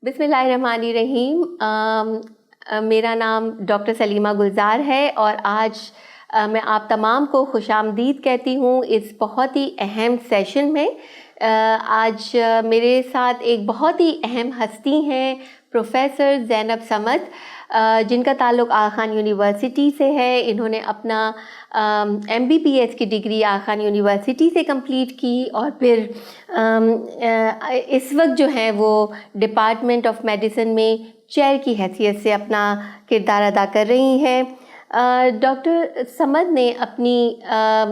بسم اللہ الرحمن الرحیم. میرا نام ڈاکٹر سلیمہ گلزار ہے اور آج میں آپ تمام کو خوش آمدید کہتی ہوں اس بہت ہی اہم سیشن میں. آج میرے ساتھ ایک بہت ہی اہم ہستی ہیں پروفیسر زینب صمد، جن کا تعلق آغا خان یونیورسٹی سے ہے. انہوں نے اپنا MBBS کی ڈگری آغا خان یونیورسٹی سے کمپلیٹ کی اور پھر اس وقت جو ہے وہ ڈپارٹمنٹ آف میڈیسن میں چیئر کی حیثیت سے اپنا کردار ادا کر رہی ہیں. ڈاکٹر صمد نے اپنی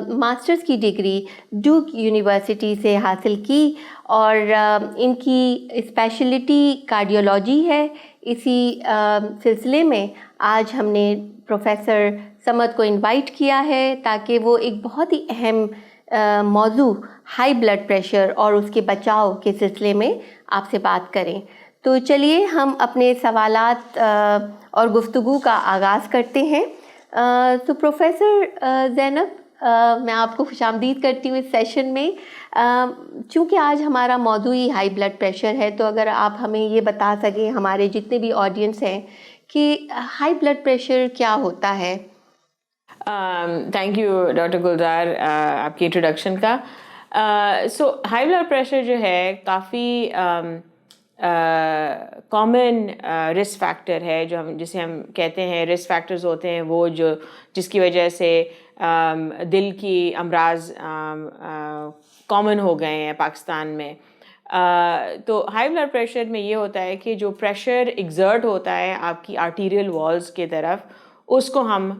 ماسٹرز کی ڈگری ڈیوک یونیورسٹی سے حاصل کی اور ان کی اسپیشلٹی کارڈیولوجی ہے. اسی سلسلے میں آج ہم نے پروفیسر صمد کو انوائٹ کیا ہے تاکہ وہ ایک بہت ہی اہم موضوع ہائی بلڈ پریشر اور اس کے بچاؤ کے سلسلے میں آپ سے بات کریں. تو چلیے ہم اپنے سوالات اور گفتگو کا آغاز کرتے ہیں. تو پروفیسر زینب، میں آپ کو خوش آمدید کرتی ہوں اس سیشن میں. چونکہ آج ہمارا موضوع ہی ہائی بلڈ پریشر ہے تو اگر آپ ہمیں یہ بتا سکیں، ہمارے جتنے بھی آڈینس ہیں، کہ ہائی بلڈ پریشر کیا ہوتا ہے. تھینک یو ڈاکٹر گلزار آپ کی انٹروڈکشن کا. سو ہائی بلڈ پریشر جو ہے کافی کامن رسک فیکٹر ہے، جو جسے ہم کہتے ہیں رسک فیکٹرز ہوتے ہیں وہ جس کی وجہ سے دل کی امراض کامن ہو گئے ہیں پاکستان میں. تو ہائی بلڈ پریشر میں یہ ہوتا ہے کہ جو پریشر ایگزرٹ ہوتا ہے آپ کی آرٹیریل والز کی طرف، اس کو ہم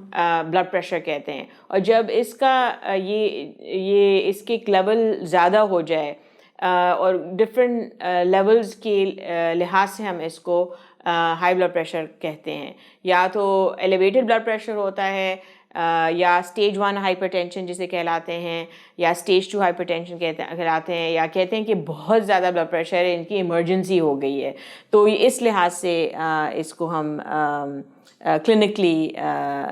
بلڈ پریشر کہتے ہیں. اور جب اس کا یہ اس کے ایک لیول زیادہ ہو جائے اور ڈفرینٹ لیولز کے لحاظ سے ہم اس کو ہائی بلڈ پریشر کہتے ہیں. یا تو ایلیویٹڈ بلڈ پریشر ہوتا ہے، یا اسٹیج 1 ہائپر ٹینشن جسے کہلاتے ہیں، یا اسٹیج 2 ہائپر ٹینشن کہلاتے ہیں، یا کہتے ہیں کہ بہت زیادہ بلڈ پریشر ہے، ان کی ایمرجنسی ہو گئی ہے. تو اس لحاظ سے اس کو ہم کلینکلی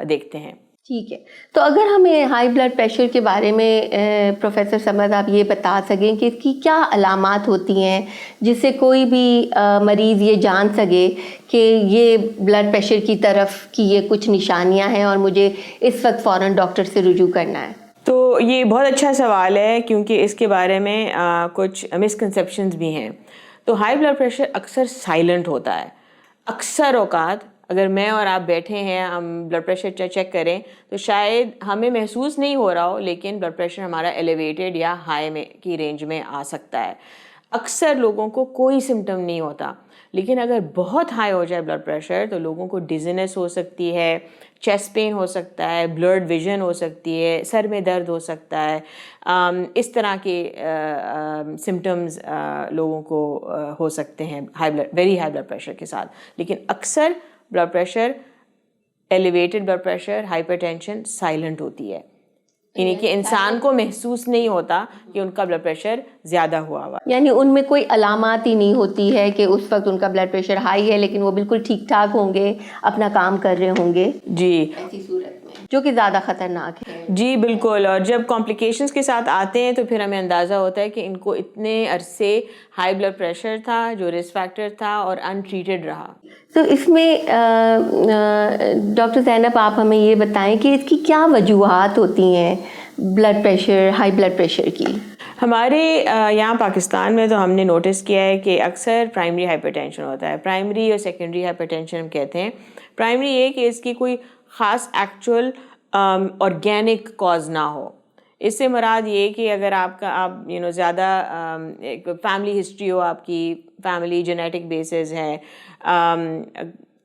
دیکھتے ہیں. ٹھیک ہے. تو اگر ہمیں ہائی بلڈ پریشر کے بارے میں پروفیسر صمد آپ یہ بتا سکیں کہ اس کی کیا علامات ہوتی ہیں جس سے کوئی بھی مریض یہ جان سکے کہ یہ بلڈ پریشر کی طرف کی یہ کچھ نشانیاں ہیں اور مجھے اس وقت فوراً ڈاکٹر سے رجوع کرنا ہے. تو یہ بہت اچھا سوال ہے کیونکہ اس کے بارے میں کچھ مسکنسیپشنز بھی ہیں. تو ہائی بلڈ پریشر اکثر سائلنٹ ہوتا ہے. اکثر اوقات اگر میں اور آپ بیٹھے ہیں، ہم بلڈ پریشر چیک کریں تو شاید ہمیں محسوس نہیں ہو رہا ہو، لیکن بلڈ پریشر ہمارا ایلیویٹڈ یا ہائی میں کی رینج میں آ سکتا ہے. اکثر لوگوں کو کوئی سمٹم نہیں ہوتا، لیکن اگر بہت ہائی ہو جائے بلڈ پریشر تو لوگوں کو ڈیزینس ہو سکتی ہے، چیسٹ پین ہو سکتا ہے، بلرڈ ویژن ہو سکتی ہے، سر میں درد ہو سکتا ہے. اس طرح کے سمٹمز لوگوں کو ہو سکتے ہیں ویری ہائی بلڈ پریشر کے ساتھ. لیکن اکثر blood pressure elevated blood pressure hypertension silent ہوتی ہے، یعنی کہ انسان کو محسوس نہیں ہوتا کہ ان کا بلڈ پریشر زیادہ ہوا ہوا، یعنی ان میں کوئی علامات ہی نہیں ہوتی ہے کہ اس وقت ان کا بلڈ پریشر ہائی ہے لیکن وہ بالکل ٹھیک ٹھاک ہوں گے، اپنا کام کر رہے ہوں گے. جی ایسی صورت میں جو کہ زیادہ خطرناک ہے. جی بالکل. اور جب کمپلیکیشنز کے ساتھ آتے ہیں تو پھر ہمیں اندازہ ہوتا ہے کہ ان کو اتنے عرصے ہائی بلڈ پریشر تھا جو رسک فیکٹر تھا اور انٹریٹڈ رہا. تو اس میں ڈاکٹر زینب آپ ہمیں یہ بتائیں کہ اس کی کیا وجوہات ہوتی ہیں blood pressure, high blood pressure کی. ہمارے یہاں پاکستان میں تو ہم نے نوٹس کیا ہے کہ اکثر پرائمری ہائپر ٹینشن ہوتا ہے. پرائمری اور سیکنڈری ہائپر ٹینشن ہم کہتے ہیں. پرائمری یہ کہ اس کی کوئی خاص ایکچوئل آرگینک کاز نہ ہو. اس سے مراد یہ کہ اگر آپ زیادہ ایک فیملی ہسٹری ہو، آپ کی فیملی جینیٹک بیسز ہے،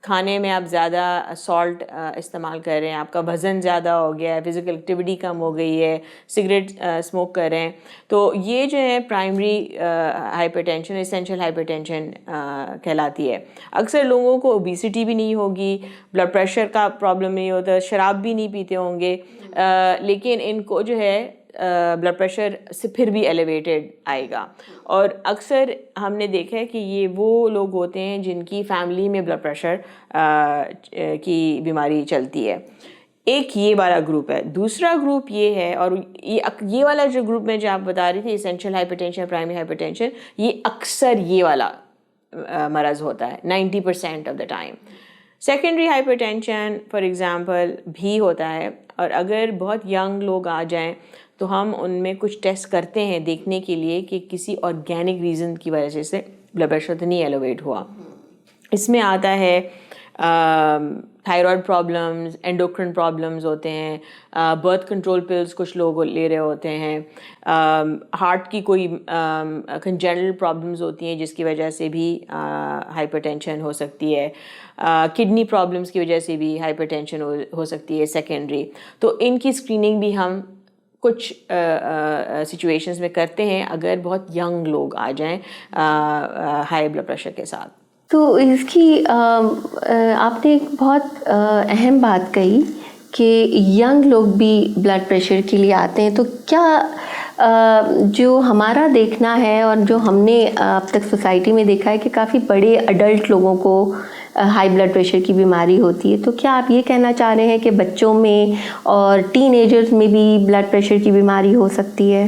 کھانے میں آپ زیادہ سالٹ استعمال کر رہے ہیں، آپ کا وزن زیادہ ہو گیا ہے، فزیکل ایکٹیویٹی کم ہو گئی ہے، سگریٹ اسموک کر رہے ہیں، تو یہ جو ہے primary hyper tension essential hyper tension کہلاتی ہے. اکثر لوگوں کو اوبیسٹی بھی نہیں ہوگی، بلڈ پریشر کا پرابلم نہیں ہوتا، شراب بھی نہیں پیتے ہوں گے، لیکن ان کو جو ہے بلڈ پریشر سے پھر بھی ایلیویٹڈ آئے گا. اور اکثر ہم نے دیکھا ہے کہ یہ وہ لوگ ہوتے ہیں جن کی فیملی میں بلڈ پریشر کی بیماری چلتی ہے. ایک یہ والا گروپ ہے. دوسرا گروپ یہ ہے، اور یہ والا جو گروپ میں جو آپ بتا رہی تھی essential hyper tension, primary hyper tension, یہ اکثر یہ والا مرض ہوتا ہے 90% of the time. Secondary hyper tension for example بھی ہوتا ہے, اور اگر بہت ینگ لوگ آ جائیں تو ہم ان میں کچھ ٹیسٹ کرتے ہیں دیکھنے کے لیے کہ کسی آرگینک ریزن کی وجہ سے بلڈ پریشر تو نہیں ایلیویٹ ہوا. اس میں آتا ہے تھائرائڈ پرابلمز, اینڈوکرن پرابلمز ہوتے ہیں, برتھ کنٹرول پلز کچھ لوگ لے رہے ہوتے ہیں, ہارٹ کی کوئی کنجنرل پرابلمز ہوتی ہیں جس کی وجہ سے بھی ہائپر ٹینشن ہو سکتی ہے, کڈنی پرابلمز کی وجہ سے بھی ہائپر ٹینشن ہو سکتی ہے سیکنڈری. تو ان کی اسکریننگ بھی ہم کچھ سچویشنز میں کرتے ہیں اگر بہت ینگ لوگ آ جائیں ہائی بلڈ پریشر کے ساتھ. تو اس کی آپ نے ایک بہت اہم بات کہی کہ ینگ لوگ بھی بلڈ پریشر کے لیے آتے ہیں. تو کیا جو ہمارا دیکھنا ہے اور جو ہم نے اب تک سوسائٹی میں دیکھا ہے کہ کافی بڑے اڈلٹ لوگوں کو ہائی بلڈ پریشر کی بیماری ہوتی ہے, تو کیا آپ یہ کہنا چاہ رہے ہیں کہ بچوں میں اور ٹین ایجرز میں بھی بلڈ پریشر کی بیماری ہو سکتی ہے؟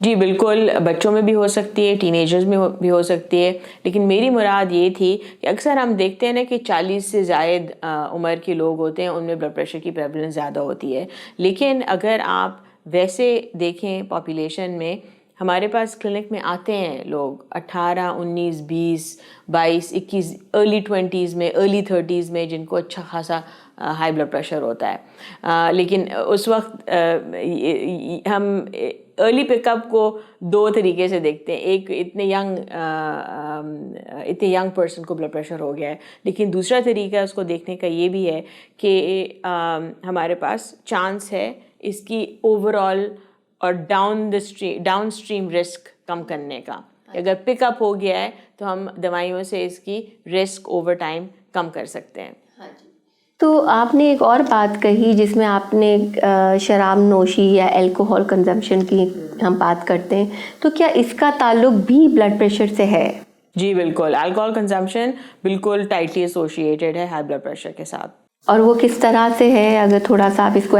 جی بالکل, بچوں میں بھی ہو سکتی ہے, ٹین ایجرز میں بھی ہو سکتی ہے, لیکن میری مراد یہ تھی کہ اکثر ہم دیکھتے ہیں نا کہ 40 سے زائد عمر کے لوگ ہوتے ہیں, ان میں بلڈ پریشر کی پریولنس زیادہ ہوتی ہے. لیکن اگر آپ ویسے دیکھیں پاپولیشن میں, ہمارے پاس کلینک میں آتے ہیں لوگ 18, 19, 20, 22, 21, ارلی 20s میں, ارلی 30s میں, جن کو اچھا خاصا ہائی بلڈ پریشر ہوتا ہے. لیکن اس وقت ہم ارلی پک اپ کو دو طریقے سے دیکھتے ہیں. ایک اتنے ینگ پرسن کو بلڈ پریشر ہو گیا ہے, لیکن دوسرا طریقہ اس کو دیکھنے کا یہ بھی ہے کہ ہمارے پاس چانس ہے اس کی اوور آل اور ڈاؤن اسٹریم رسک کم کرنے کا. اگر پک اپ ہو گیا ہے تو ہم دوائیوں سے اس کی رسک اوور ٹائم کم کر سکتے ہیں. تو آپ نے ایک اور بات کہی جس میں آپ نے شراب نوشی یا الکوہول کنزمپشن کی ہم بات کرتے ہیں, تو کیا اس کا تعلق بھی بلڈ پریشر سے ہے؟ جی بالکل, الکوہول کنزمپشن بالکل ٹائٹلی ایسوسیٹیڈ ہے ہائی بلڈ پریشر کے ساتھ. اور وہ کس طرح سے ہے, اگر تھوڑا سا آپ اس کو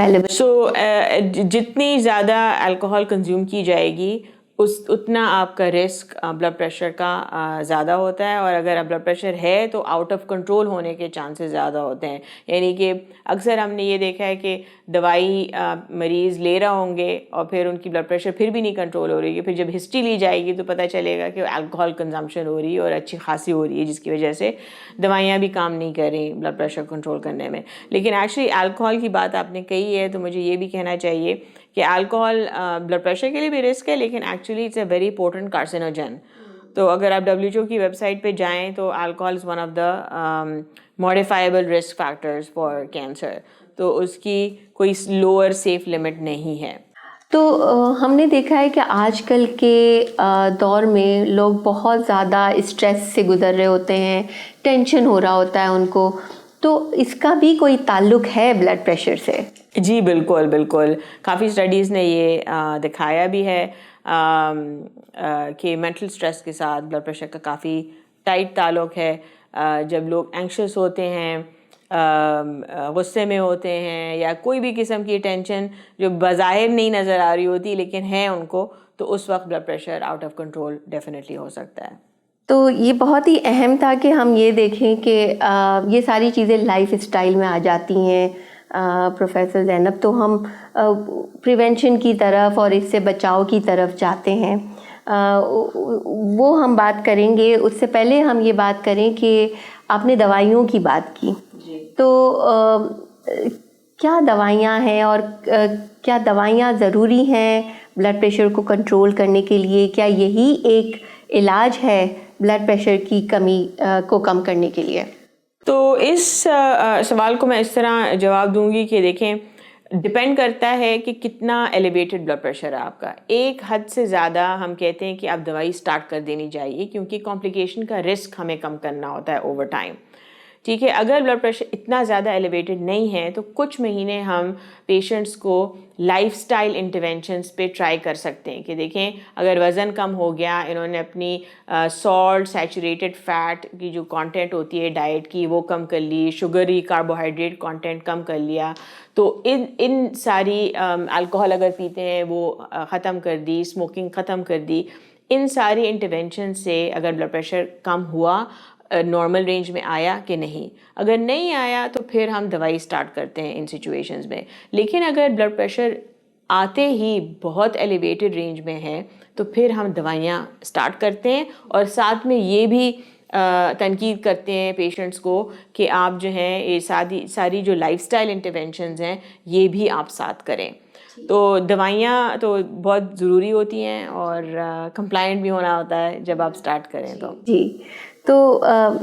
جتنی زیادہ الکوہول کنزیوم کی جائے گی اتنا آپ کا رسک بلڈ پریشر کا زیادہ ہوتا ہے, اور اگر بلڈ پریشر ہے تو آؤٹ آف کنٹرول ہونے کے چانسز زیادہ ہوتے ہیں. یعنی کہ اکثر ہم نے یہ دیکھا ہے کہ دوائی مریض لے رہا ہوں گے اور پھر ان کی بلڈ پریشر پھر بھی نہیں کنٹرول ہو رہی ہے, پھر جب ہسٹری لی جائے گی تو پتہ چلے گا کہ الکوہول کنزمپشن ہو رہی ہے اور اچھی خاصی ہو رہی ہے, جس کی وجہ سے دوائیاں بھی کام نہیں کر رہی بلڈ پریشر کنٹرول کرنے میں. لیکن ایکچولی الکوہول کی بات آپ نے کہی ہے تو مجھے یہ بھی کہنا چاہیے کہ الکوہول بلڈ پریشر کے لیے بھی رسک ہے, لیکن actually it's a very important carcinogen. تو اگر آپ WHO کی ویب سائٹ پہ جائیں تو alcohol is one of the modifiable risk factors for cancer, تو اس کی کوئی لوور سیف لمٹ نہیں ہے. تو ہم نے دیکھا ہے کہ آج کل کے دور میں لوگ بہت زیادہ اسٹریس سے گزر رہے ہوتے ہیں, ٹینشن ہو رہا ہوتا ہے ان کو, تو اس کا بھی کوئی تعلق ہے بلڈ پریشر سے؟ جی بالکل بالکل, کافی اسٹڈیز نے یہ دکھایا بھی ہے کہ مینٹل اسٹریس کے ساتھ بلڈ پریشر کا کافی ٹائٹ تعلق ہے. جب لوگ اینکشس ہوتے ہیں, غصے میں ہوتے ہیں, یا کوئی بھی قسم کی ٹینشن جو بظاہر نہیں نظر آ رہی ہوتی لیکن ہے ان کو, تو اس وقت blood pressure out of control definitely ہو سکتا ہے. تو یہ بہت ہی اہم تھا کہ ہم یہ دیکھیں کہ یہ ساری چیزیں لائف اسٹائل میں آ جاتی ہیں پروفیسر زینب, تو ہم پریونشن کی طرف اور اس سے بچاؤ کی طرف جاتے ہیں, وہ ہم بات کریں گے. اس سے پہلے ہم یہ بات کریں کہ آپ نے دوائیوں کی بات کی, تو کیا دوائیاں ہیں اور کیا دوائیاں ضروری ہیں بلڈ پریشر کو کنٹرول کرنے کے لیے؟ کیا یہی ایک علاج ہے بلڈ پریشر کی کمی کو کم کرنے کے لیے؟ تو اس سوال کو میں اس طرح جواب دوں گی کہ دیکھیں, ڈپینڈ کرتا ہے کہ کتنا ایلیویٹڈ بلڈ پریشر ہے آپ کا. ایک حد سے زیادہ ہم کہتے ہیں کہ آپ دوائی سٹارٹ کر دینی چاہیے, کیونکہ کمپلیکیشن کا رسک ہمیں کم کرنا ہوتا ہے اوور ٹائم. ٹھیک ہے, اگر بلڈ پریشر اتنا زیادہ ایلیویٹڈ نہیں ہے تو کچھ مہینے ہم پیشنٹس کو لائف سٹائل انٹرونشنس پہ ٹرائی کر سکتے ہیں کہ دیکھیں اگر وزن کم ہو گیا, انہوں نے اپنی سالٹ سیچوریٹڈ فیٹ کی جو کانٹینٹ ہوتی ہے ڈائٹ کی وہ کم کر لی, شوگری کاربوہائیڈریٹ کانٹینٹ کم کر لیا, تو ان ساری الکوہول اگر پیتے ہیں وہ ختم کر دی, اسموکنگ ختم کر دی, ان ساری انٹرونشن سے اگر بلڈ پریشر کم ہوا، نارمل رینج میں آیا کہ نہیں، اگر نہیں آیا تو پھر ہم دوائی اسٹارٹ کرتے ہیں ان سچویشنز میں. لیکن اگر بلڈ پریشر آتے ہی بہت ایلیویٹڈ رینج میں ہے تو پھر ہم دوائیاں اسٹارٹ کرتے ہیں، اور ساتھ میں یہ بھی تنقید کرتے ہیں پیشنٹس کو کہ آپ جو ہیں یہ ساری جو لائف اسٹائل انٹرونشنز ہیں یہ بھی آپ ساتھ کریں. تو دوائیاں تو بہت ضروری ہوتی ہیں اور کمپلائنٹ بھی ہونا ہوتا ہے جب آپ اسٹارٹ کریں تو. جی، تو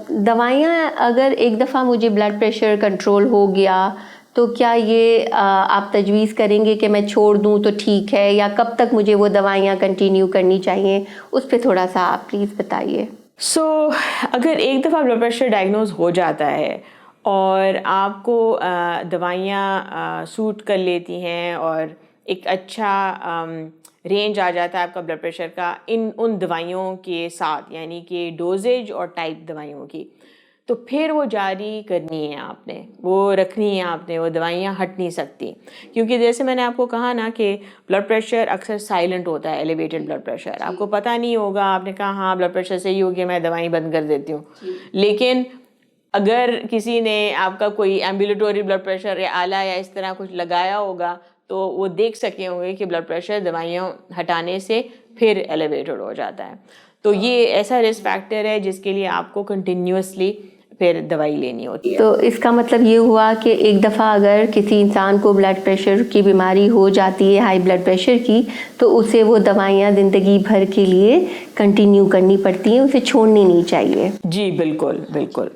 دوائیاں اگر ایک دفعہ مجھے بلڈ پریشر کنٹرول ہو گیا تو کیا یہ آپ تجویز کریں گے کہ میں چھوڑ دوں تو ٹھیک ہے، یا کب تک مجھے وہ دوائیاں کنٹینیو کرنی چاہیے، اس پہ تھوڑا سا آپ پلیز بتائیے. اگر ایک دفعہ بلڈ پریشر ڈائگنوز ہو جاتا ہے اور آپ کو دوائیاں سوٹ کر لیتی ہیں اور ایک اچھا رینج آ جاتا ہے آپ کا بلڈ پریشر کا ان دوائیوں کے ساتھ، یعنی کہ ڈوزیج اور ٹائپ دوائیوں کی، تو پھر وہ جاری کرنی ہے آپ نے، وہ رکھنی ہے آپ نے، وہ دوائیاں ہٹ نہیں سکتی. کیونکہ جیسے میں نے آپ کو کہا نا کہ بلڈ پریشر اکثر سائلنٹ ہوتا ہے، ایلیویٹڈ بلڈ پریشر، آپ کو پتہ نہیں ہوگا، آپ نے کہا ہاں بلڈ پریشر صحیح ہو گیا میں دوائی بند کر دیتی ہوں. لیکن اگر کسی نے آپ کا کوئی ایمبولیٹوری بلڈ پریشر یا آلہ یا اس طرح کچھ لگایا ہوگا تو وہ دیکھ سکے ہوں گے کہ بلڈ پریشر دوائیاں ہٹانے سے پھر ایلیویٹڈ ہو جاتا ہے. تو یہ ایسا رسک فیکٹر ہے جس کے لیے آپ کو کنٹینیوسلی پھر دوائی لینی ہوتی ہے. تو اس کا مطلب یہ ہوا کہ ایک دفعہ اگر کسی انسان کو بلڈ پریشر کی بیماری ہو جاتی ہے، ہائی بلڈ پریشر کی، تو اسے وہ دوائیاں زندگی بھر کے لیے کنٹینیو کرنی پڑتی ہیں، اسے چھوڑنی نہیں چاہیے. جی بالکل بالکل.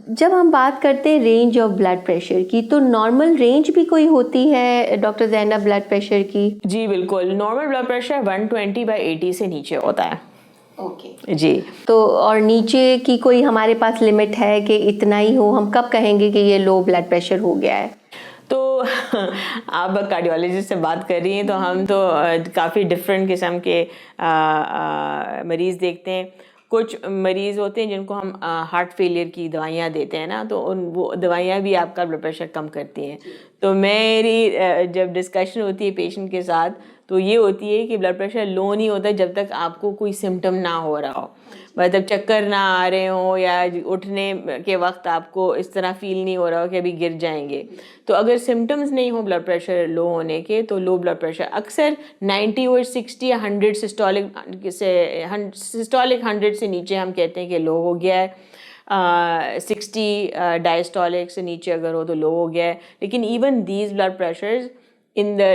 جب ہم بات کرتے ہیں رینج آف بلڈ پریشر کی، تو نارمل رینج بھی کوئی ہوتی ہے ڈاکٹر زینب بلڈ پریشر کی؟ جی بالکل، نارمل بلڈ پریشر 120/80 سے نیچے ہوتا ہے. اوکے جی. تو اور نیچے کی کوئی ہمارے پاس لمٹ ہے کہ اتنا ہی ہو؟ ہم کب کہیں گے کہ یہ لو بلڈ پریشر ہو گیا ہے؟ تو آپ کارڈیولوجسٹ سے بات کر رہی ہیں تو ہم تو کافی ڈفرینٹ قسم کے مریض دیکھتے ہیں. کچھ مریض ہوتے ہیں جن کو ہم ہارٹ فیلئر کی دوائیاں دیتے ہیں نا، تو وہ دوائیاں بھی آپ کا بلڈ پریشر کم کرتی ہیں. تو میری جب ڈسکشن ہوتی ہے پیشنٹ کے ساتھ تو یہ ہوتی ہے کہ بلڈ پریشر لو نہیں ہوتا جب تک آپ کو کوئی سمٹم نہ ہو رہا ہو، مطلب چکر نہ آ رہے ہوں یا اٹھنے کے وقت آپ کو اس طرح فیل نہیں ہو رہا ہو کہ ابھی گر جائیں گے. تو اگر سمٹمز نہیں ہوں بلڈ پریشر لو ہونے کے تو لو بلڈ پریشر اکثر 90/60 یا 100 سسٹولک 100 سے نیچے ہم کہتے ہیں کہ لو ہو گیا ہے. 60 ڈائسٹولک سے نیچے اگر ہو تو لو ہو گیا ہے. لیکن even these blood pressures in the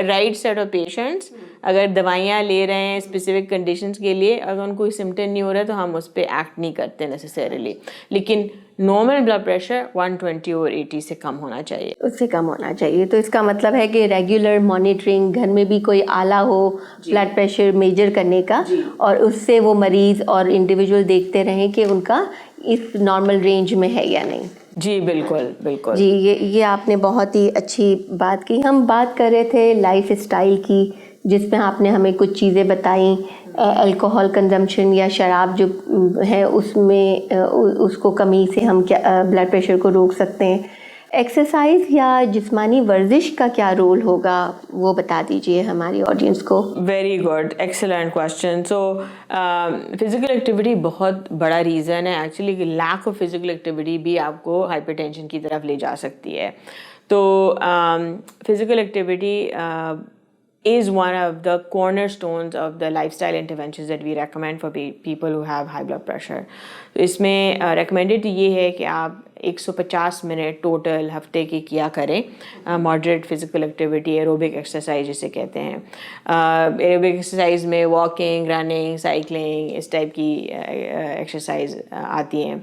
right set of patients, اگر دوائیاں لے رہے ہیں اسپیسیفک کنڈیشنز کے لیے، اگر ان کو سمٹم نہیں ہو رہا تو ہم اس پہ ایکٹ نہیں کرتے نیسیسریلی. لیکن نارمل بلڈ پریشر 120/80 سے کم ہونا چاہیے، اس سے کم ہونا چاہیے. تو اس کا مطلب ہے کہ ریگولر مانیٹرنگ، گھر میں بھی کوئی آلہ ہو بلڈ پریشر میجر کرنے کا، اور اس سے وہ مریض اور انڈیویجول دیکھتے رہیں کہ ان کا اس نارمل رینج میں ہے یا نہیں. جی بالکل بالکل. جی یہ آپ نے بہت ہی اچھی بات کی. ہم بات کر رہے تھے لائف اسٹائل کی، جس میں آپ نے ہمیں کچھ چیزیں بتائیں. الکوہول کنزمپشن یا شراب جو ہے اس میں اس کو کمی سے ہم کیا بلڈ پریشر کو روک سکتے ہیں. ایکسرسائز یا جسمانی ورزش کا کیا رول ہوگا وہ بتا دیجئے ہماری آڈینس کو. Very good, excellent question. So physical activity بہت بڑا ریزن ہے ایکچولی کہ لیک آف فزیکل ایکٹیویٹی بھی آپ کو ہائپر ٹینشن کی طرف لے جا سکتی ہے. تو physical activity is one of the cornerstones of the lifestyle interventions that we recommend for people who have high blood pressure. تو اس میں ریکمینڈیڈ یہ ہے کہ آپ 150 منٹ ٹوٹل ہفتے کی کیا کریں moderate physical activity, aerobic exercise جسے کہتے ہیں. ایروبک ایکسرسائز میں واکنگ، رننگ، سائیکلنگ، اس ٹائپ کی ایکسرسائز آتی ہیں.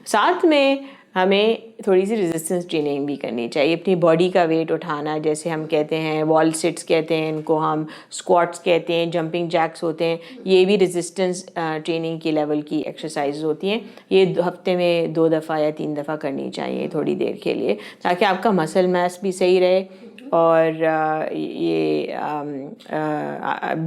ساتھ میں ہمیں تھوڑی سی ریزسٹنس ٹریننگ بھی کرنی چاہیے. اپنی باڈی کا ویٹ اٹھانا، جیسے ہم کہتے ہیں وال سٹس کہتے ہیں ان کو، ہم اسکواٹس کہتے ہیں، جمپنگ جیکس ہوتے ہیں، یہ بھی ریزسٹنس ٹریننگ کی لیول کی ایکسرسائز ہوتی ہیں. یہ ہفتے میں 2 دفعہ یا 3 دفعہ کرنی چاہیے تھوڑی دیر کے لیے، تاکہ آپ کا مسل میس بھی صحیح رہے اور یہ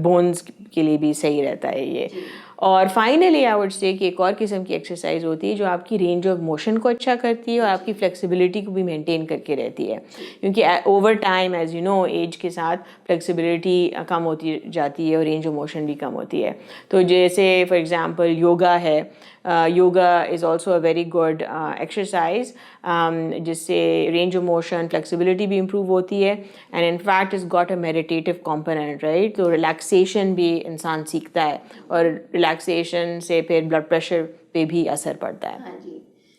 بونز کے لیے بھی صحیح رہتا ہے یہ. اور فائنلی آئی وڈ سے کہ ایک اور قسم کی ایکسرسائز ہوتی ہے جو آپ کی رینج آف موشن کو اچھا کرتی ہے اور آپ کی فلیکسیبلٹی کو بھی مینٹین کر کے رہتی ہے، کیونکہ over time as you know age کے ساتھ فلیکسیبلٹی کم ہوتی جاتی ہے اور رینج آف موشن بھی کم ہوتی ہے. تو جیسے فار ایگزامپل یوگا ہے، yoga is also a very good exercise جس سے رینج آف موشن فلیکسیبلٹی بھی امپروو ہوتی ہے and in fact is got a meditative component right. تو ریلیکسیشن بھی انسان سیکھتا ہے اور ریلیکسیشن سے پھر بلڈ پریشر پہ بھی اثر پڑتا ہے.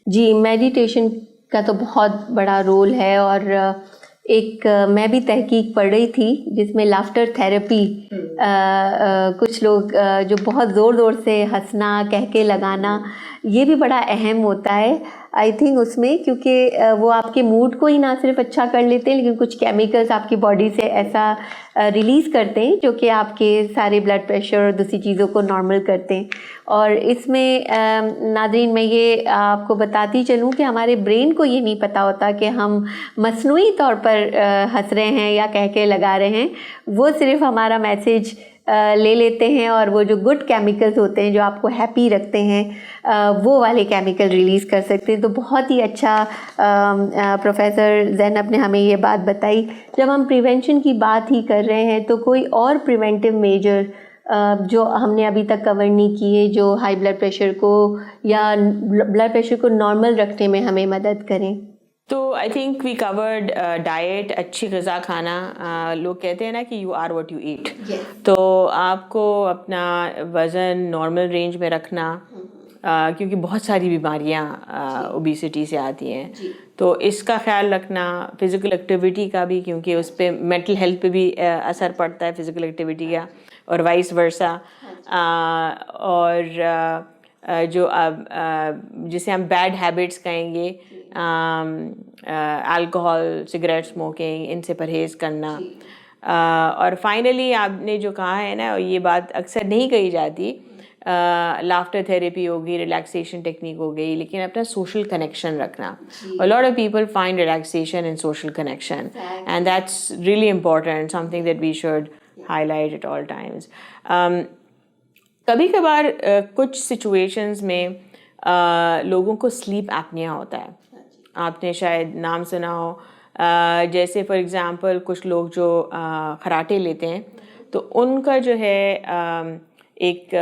جی میڈیٹیشن کا تو بہت بڑا رول ہے، اور ایک میں بھی تحقیق پڑھ رہی تھی جس میں لافٹر تھیراپی، کچھ لوگ جو بہت زور زور سے ہنسنا، کہہ کے لگانا، یہ بھی بڑا اہم ہوتا ہے آئی تھنک اس میں، کیونکہ وہ آپ کے موڈ کو ہی نہ صرف اچھا کر لیتے ہیں لیکن کچھ کیمیکلز آپ کی باڈی سے ایسا ریلیز کرتے ہیں جو کہ آپ کے سارے بلڈ پریشر اور دوسری چیزوں کو نارمل کرتے ہیں. اور اس میں ناظرین میں یہ آپ کو بتاتی چلوں کہ ہمارے برین کو یہ نہیں پتہ ہوتا کہ ہم مصنوعی طور پر ہنس رہے ہیں یا کہہ کے لگا رہے ہیں، وہ صرف ہمارا میسیج لے لیتے ہیں اور وہ جو گڈ کیمیکلز ہوتے ہیں جو آپ کو ہیپی رکھتے ہیں وہ والے کیمیکل ریلیز کر سکتے ہیں. تو بہت ہی اچھا پروفیسر زینب نے ہمیں یہ بات بتائی. جب ہم پریونشن کی بات ہی کر رہے ہیں تو کوئی اور پریونٹیو میجر جو ہم نے ابھی تک کور نہیں کیے جو ہائی بلڈ پریشر کو یا بلڈ پریشر کو نارمل رکھنے میں ہمیں مدد کریں؟ تو I think we chord diet, اچھی غذا کھانا. لوگ کہتے ہیں نا کہ you are what you eat. تو آپ کو اپنا وزن نارمل رینج میں رکھنا، کیونکہ بہت ساری بیماریاں اوبیسٹی سے آتی ہیں، تو اس کا خیال رکھنا. فزیکل ایکٹیویٹی کا بھی، کیونکہ اس پہ مینٹل ہیلتھ پہ بھی اثر پڑتا ہے فزیکل ایکٹیویٹی کا، اور وائس ورسا. اور جو جسے ہم بیڈ ہیبٹس کہیں گے، الکوہول، سگریٹ اسموکنگ، ان سے پرہیز کرنا. اور فائنلی آپ نے جو کہا ہے نا، یہ بات اکثر نہیں کہی جاتی، لافٹر تھیراپی ہوگی، ریلیکسیشن ٹیکنیک ہو گئی، لیکن اپنا سوشل کنیکشن رکھنا. A lot of people find relaxation in social connection, and that's really important, something that we should highlight at all times. کبھی کبھار کچھ سچویشنز میں لوگوں کو سلیپ ایپنیا ہوتا ہے، آپ نے شاید نام سنا ہو. جیسے فار ایگزامپل کچھ لوگ جو خراٹے لیتے ہیں تو ان کا جو ہے ایک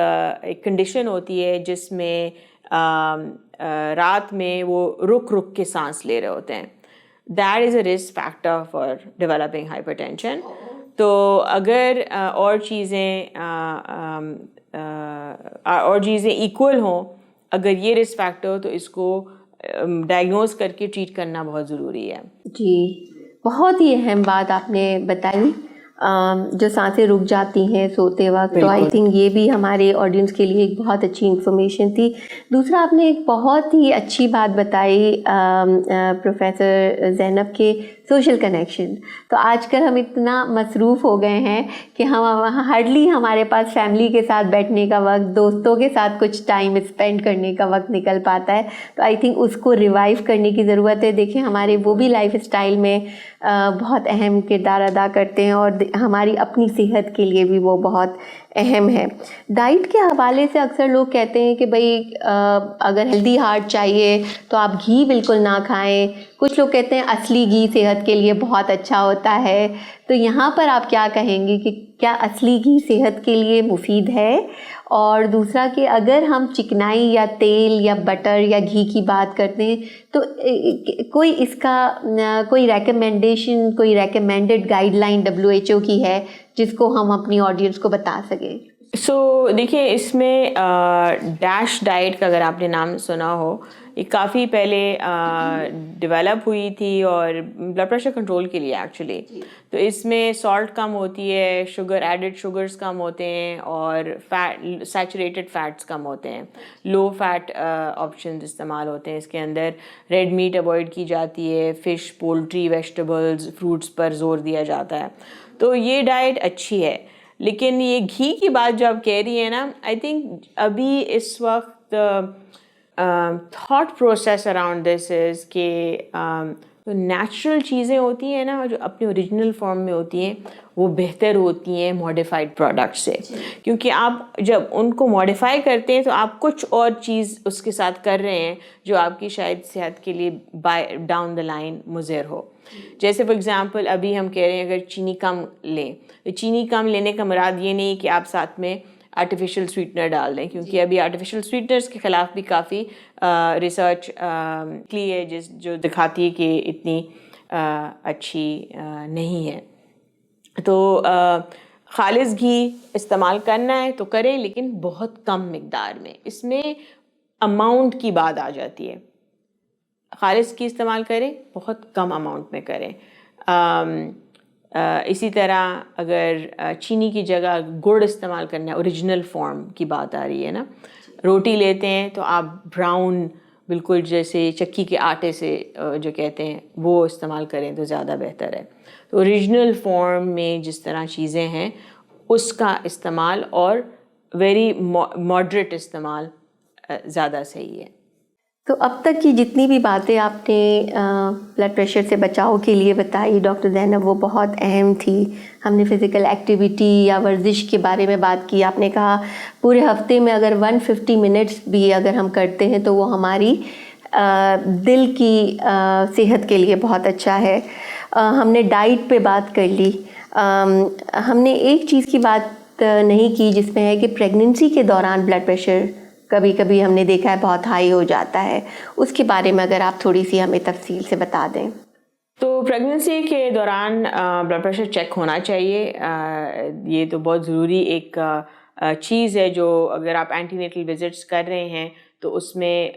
کنڈیشن ہوتی ہے جس میں رات میں وہ رک کے سانس لے رہے ہوتے ہیں. That is a risk factor for developing hyper tension. تو اگر اور چیزیں ایکول ہوں، اگر یہ رسک فیکٹر ہو تو اس کو ڈائگنوز کر کے ٹریٹ کرنا بہت ضروری ہے. جی بہت ہی اہم بات آپ نے بتائی، جو سانسیں رک جاتی ہیں سوتے وقت. تو آئی تھنک یہ بھی ہمارے آڈینس کے لیے ایک بہت اچھی انفارمیشن تھی. دوسرا آپ نے ایک بہت ہی اچھی بات بتائی پروفیسر زینب کے سوشل کنیکشن. تو آج کل ہم اتنا مصروف ہو گئے ہیں کہ ہم ہارڈلی ہمارے پاس فیملی کے ساتھ بیٹھنے کا وقت، دوستوں کے ساتھ کچھ ٹائم اسپینڈ کرنے کا وقت نکل پاتا ہے. تو آئی تھنک اس کو ریوائیو کرنے کی ضرورت ہے. دیکھیں ہمارے وہ بھی لائف اسٹائل میں بہت اہم کردار ادا کرتے ہیں اور ہماری اپنی صحت کے لیے بھی وہ بہت اہم ہے. ڈائٹ کے حوالے سے اکثر لوگ کہتے ہیں کہ بھئی اگر ہیلدی ہارٹ چاہیے تو آپ گھی بالکل نہ کھائیں. کچھ لوگ کہتے ہیں اصلی گھی صحت کے لیے بہت اچھا ہوتا ہے. تو یہاں پر آپ کیا کہیں گے کہ کیا اصلی گھی صحت کے لیے مفید ہے؟ اور دوسرا کہ اگر ہم چکنائی یا تیل یا بٹر یا گھی کی بات کرتے ہیں تو کوئی اس کا کوئی ریکمنڈیشن، کوئی ریکمینڈڈ گائیڈ لائن WHO کی ہے جس کو ہم اپنی آڈینس کو بتا سکیں؟ سو دیکھیں اس میں ڈیش ڈائٹ کا اگر آپ نے نام سنا ہو، یہ کافی پہلے ڈیولپ ہوئی تھی اور بلڈ پریشر کنٹرول کے لیے ایکچولی. تو اس میں سالٹ کم ہوتی ہے، شوگر، ایڈڈ شوگرز کم ہوتے ہیں، اور فیٹ، سیچوریٹڈ فیٹس کم ہوتے ہیں، لو فیٹ آپشنز استعمال ہوتے ہیں. اس کے اندر ریڈ میٹ اوائڈ کی جاتی ہے، فش، پولٹری، ویجیٹیبلز، فروٹس پر زور دیا جاتا ہے. تو یہ ڈائٹ اچھی ہے. لیکن یہ گھی کی بات جو آپ کہہ رہی ہیں نا، آئی تھنک ابھی اس وقت تھاٹ پروسیس اراؤنڈ دس از کہ تو نیچرل چیزیں ہوتی ہیں نا جو اپنے اوریجنل فارم میں ہوتی ہیں وہ بہتر ہوتی ہیں ماڈیفائڈ پروڈکٹ سے, کیونکہ آپ جب ان کو ماڈیفائی کرتے ہیں تو آپ کچھ اور چیز اس کے ساتھ کر رہے ہیں جو آپ کی شاید صحت کے لیے ڈاؤن دا لائن مضر ہو. جیسے فار ایگزامپل ابھی ہم کہہ رہے ہیں اگر چینی کم لیں, تو چینی کم لینے کا مراد یہ نہیں کہ آپ ساتھ میں آرٹیفیشیل سویٹنر ڈال دیں, کیونکہ ابھی آرٹیفیشیل سویٹنرس کے خلاف بھی کافی ریسرچ کی ہے جو دکھاتی ہے کہ اتنی اچھی نہیں ہے. تو خالص گھی استعمال کرنا ہے تو کریں, لیکن بہت کم مقدار میں. اس میں اماؤنٹ کی بات آ جاتی ہے. خالص گھی استعمال کریں, بہت کم اماؤنٹ میں کریں. اسی طرح اگر چینی کی جگہ گڑ استعمال کرنا ہے, اوریجنل فارم کی بات آ رہی ہے نا, روٹی لیتے ہیں تو آپ براؤن بالکل جیسے چکی کے آٹے سے جو کہتے ہیں وہ استعمال کریں تو زیادہ بہتر ہے. تو اوریجنل فارم میں جس طرح چیزیں ہیں اس کا استعمال اور ویری ماڈریٹ استعمال زیادہ صحیح ہے. تو اب تک کی جتنی بھی باتیں آپ نے بلڈ پریشر سے بچاؤ کے لیے بتائی ڈاکٹر زینب, وہ بہت اہم تھی. ہم نے فزیکل ایکٹیویٹی یا ورزش کے بارے میں بات کی. آپ نے کہا پورے ہفتے میں اگر 150 منٹس بھی اگر ہم کرتے ہیں تو وہ ہماری دل کی صحت کے لیے بہت اچھا ہے. ہم نے ڈائٹ پہ بات کر لی. ہم نے ایک چیز کی بات نہیں کی جس میں ہے کہ پریگننسی کے دوران بلڈ پریشر کبھی کبھی ہم نے دیکھا ہے بہت ہائی ہو جاتا ہے. اس کے بارے میں اگر آپ تھوڑی سی ہمیں تفصیل سے بتا دیں. تو پریگننسی کے دوران بلڈ پریشر چیک ہونا چاہیے. یہ تو بہت ضروری ایک چیز ہے جو اگر آپ اینٹی نیٹل وزٹس کر رہے ہیں تو اس میں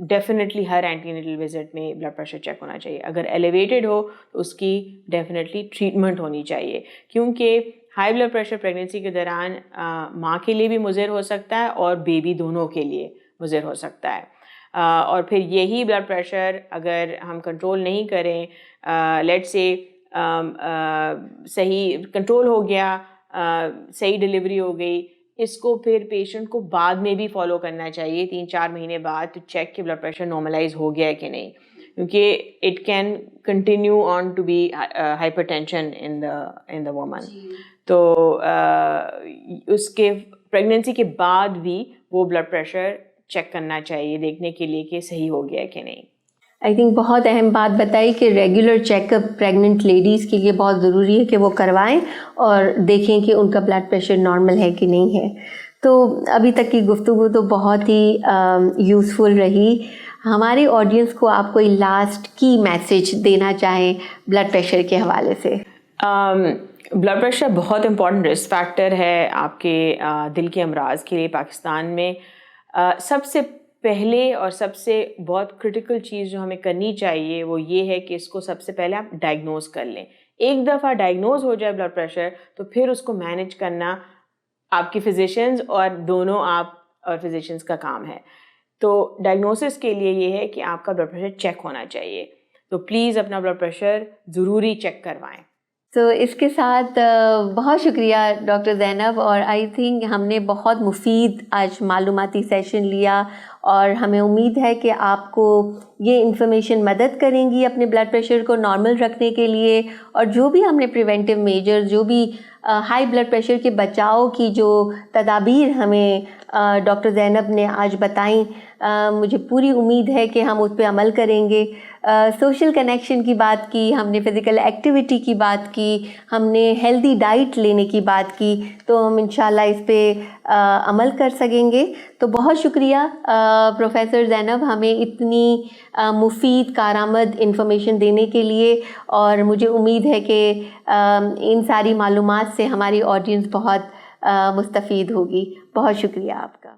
ڈیفینیٹلی ہر اینٹی نیٹل وزٹ میں بلڈ پریشر چیک ہونا چاہیے. اگر ایلیویٹڈ ہو تو اس کی ڈیفینیٹلی ٹریٹمنٹ ہونی چاہیے, کیونکہ ہائی بلڈ پریشر پریگننسی کے دوران ماں کے لیے بھی مضر ہو سکتا ہے اور بیبی دونوں کے لیے مضر ہو سکتا ہے. اور پھر یہی بلڈ پریشر اگر ہم کنٹرول نہیں کریں, لیٹ سے صحیح کنٹرول ہو گیا, صحیح ڈلیوری ہو گئی, اس کو پھر پیشنٹ کو بعد میں بھی فالو کرنا چاہیے 3-4 مہینے بعد ٹو چیک کہ بلڈ پریشر نارملائز ہو گیا ہے کہ نہیں, کیونکہ it can continue on to be hypertension in the woman. تو اس کے پریگننسی کے بعد بھی وہ بلڈ پریشر چیک کرنا چاہیے دیکھنے کے لیے کہ صحیح ہو گیا ہے کہ نہیں. آئی تھنک بہت اہم بات بتائی کہ regular check up pregnant ladies کے لیے بہت ضروری ہے کہ وہ کروائیں اور دیکھیں کہ ان کا بلڈ پریشر نارمل ہے کہ نہیں ہے. تو ابھی تک کی گفتگو تو بہت ہی یوزفل رہی. ہماری آڈینس کو آپ کوئی لاسٹ کی میسج دینا چاہیں بلڈ پریشر کے حوالے سے. بلڈ پریشر بہت امپورٹنٹ رسک فیکٹر ہے آپ کے دل کے امراض کے لیے. پاکستان میں سب سے پہلے اور سب سے بہت کرٹیکل چیز جو ہمیں کرنی چاہیے وہ یہ ہے کہ اس کو سب سے پہلے آپ ڈائگنوز کر لیں. ایک دفعہ ڈائگنوز ہو جائے بلڈ پریشر تو پھر اس کو مینیج کرنا آپ کی فزیشنز اور دونوں آپ اور فزیشنز کا کام ہے. تو ڈائگنوسس کے لیے یہ ہے کہ آپ کا بلڈ پریشر چیک ہونا چاہیے. تو پلیز اپنا بلڈ پریشر ضروری چیک کروائیں. تو اس کے ساتھ بہت شکریہ ڈاکٹر زینب, اور آئی تھنک ہم نے بہت مفید آج معلوماتی سیشن لیا اور ہمیں امید ہے کہ آپ کو یہ انفارمیشن مدد کریں گی اپنے بلڈ پریشر کو نارمل رکھنے کے لیے. اور جو بھی ہم نے پریونٹیو میجر, جو بھی ہائی بلڈ پریشر کے بچاؤ کی جو تدابیر ہمیں ڈاکٹر زینب نے آج بتائیں, مجھے پوری امید ہے کہ ہم اس پہ عمل کریں گے. سوشل کنیکشن کی بات کی, ہم نے فزیکل ایکٹیویٹی کی بات کی, ہم نے ہیلدی ڈائٹ لینے کی بات کی, تو ہم انشاءاللہ اس پہ عمل کر سکیں گے. تو بہت شکریہ پروفیسر زینب ہمیں اتنی مفید کارآمد انفارمیشن دینے کے لیے, اور مجھے امید ہے کہ ان ساری معلومات سے ہماری آڈینس بہت مستفید ہوگی. بہت شکریہ آپ کا.